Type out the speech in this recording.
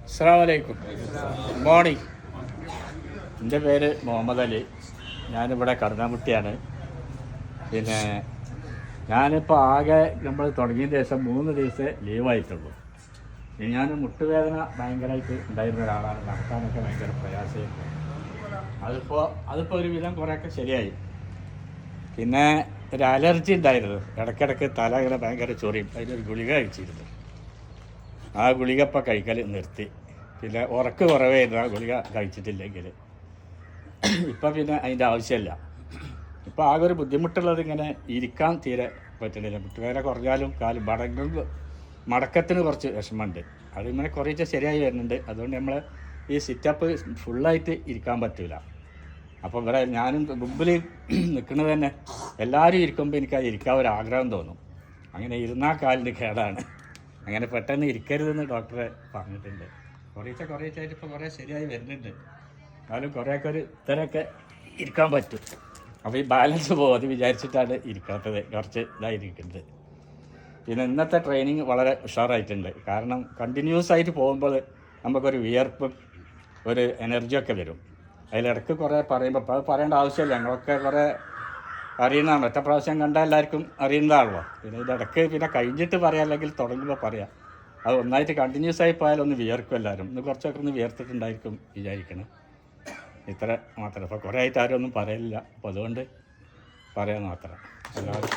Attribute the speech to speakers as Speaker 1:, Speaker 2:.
Speaker 1: അസ്സലാമു അലൈക്കും. Good morning. എൻ്റെ പേര് മുഹമ്മദ് അലി. ഞാനിവിടെ കടന്നാമുട്ടിയാണ്. പിന്നെ ഞാനിപ്പോൾ ആകെ നമ്മൾ തുടങ്ങിയ ദിവസം 3 ദിവസം ലീവായിട്ടുള്ളൂ. ഞാൻ മുട്ടുവേദന ഭയങ്കരമായിട്ട് ഉണ്ടായിരുന്ന ഒരാളാണ്. നടക്കാനൊക്കെ ഭയങ്കര പ്രയാസമായിരുന്നു. അതിപ്പോൾ ഒരു വിധം കുറേയൊക്കെ ശരിയായി. പിന്നെ ഒരു അലർജി ഉണ്ടായിരുന്നു. ഇടയ്ക്കിടയ്ക്ക് തല ഇങ്ങനെ ഭയങ്കര ചൊറിയും. അതിലൊരു ഗുളിക കഴിച്ചിരുന്നു. ആ ഗുളിക ഇപ്പം കഴിക്കൽ നിർത്തി. പിന്നെ ഉറക്ക് കുറവായിരുന്നു ആ ഗുളിക കഴിച്ചിട്ടില്ലെങ്കിൽ. ഇപ്പം പിന്നെ അതിൻ്റെ ആവശ്യമില്ല. ഇപ്പം ആകെ ഒരു ബുദ്ധിമുട്ടുള്ളത് ഇങ്ങനെ ഇരിക്കാൻ തീരെ പറ്റുന്നില്ല. മുട്ടുവേദന കുറഞ്ഞാലും കാല് മടക്കത്തിന് കുറച്ച് വിഷമമുണ്ട്. അതിങ്ങനെ കുറച്ച് ശരിയായി വരുന്നുണ്ട്. അതുകൊണ്ട് നമ്മൾ ഈ സിറ്റപ്പ് ഫുള്ളായിട്ട് ഇരിക്കാൻ പറ്റില്ല. അപ്പോൾ ഇവിടെ ഞാനും മുമ്പിൽ നിൽക്കുന്നത് തന്നെ എല്ലാവരും ഇരിക്കുമ്പോൾ എനിക്ക് ഇരിക്കാൻ ഒരു ആഗ്രഹം തോന്നും. അങ്ങനെ ഇരുന്നാൽ കാലിന് കേടാണ്. അങ്ങനെ പെട്ടെന്ന് ഇരിക്കരുതെന്ന് ഡോക്ടറെ പറഞ്ഞിട്ടുണ്ട്. കുറേശ്ശായിട്ട് ഇപ്പോൾ കുറേ ശരിയായി വരുന്നുണ്ട്. എന്നാലും കുറേയൊക്കെ ഒരു ഇത്തരമൊക്കെ ഇരിക്കാൻ പറ്റും. അപ്പോൾ ഈ ബാലൻസ് പോകും. അത് വിചാരിച്ചിട്ടാണ് ഇരിക്കാത്തത്. കുറച്ച് ഇതായിരിക്കുന്നത്. പിന്നെ ഇന്നത്തെ ട്രെയിനിങ് വളരെ ഉഷാറായിട്ടുണ്ട്. കാരണം കണ്ടിന്യൂസ് ആയിട്ട് പോകുമ്പോൾ നമുക്കൊരു വിയർപ്പും ഒരു എനർജിയൊക്കെ വരും. അതിലിടയ്ക്ക് കുറേ പറയുമ്പോൾ ഇപ്പോൾ അത് പറയേണ്ട ആവശ്യമില്ല. ഞങ്ങളൊക്കെ കുറേ അറിയുന്നതാണ്. ഒറ്റ പ്രാവശ്യം കണ്ടാൽ എല്ലാവർക്കും അറിയുന്നതാണല്ലോ. പിന്നെ ഇതിടയ്ക്ക് പിന്നെ കഴിഞ്ഞിട്ട് പറയാം, അല്ലെങ്കിൽ തുടങ്ങുമ്പോൾ പറയാം. അത് ഒന്നായിട്ട് കണ്ടിന്യൂസ് ആയി പോയാൽ ഒന്ന് വിയർക്കും എല്ലാവരും. ഇന്ന് കുറച്ചൊക്കെ ഒന്ന് വിയർത്തിട്ടുണ്ടായിരിക്കും വിചാരിക്കണം. ഇത്ര മാത്രം. അപ്പോൾ കുറേ ആയിട്ട് ആരും ഒന്നും പറയില്ല. അപ്പോൾ അതുകൊണ്ട് പറയാൻ മാത്രം എല്ലാവരും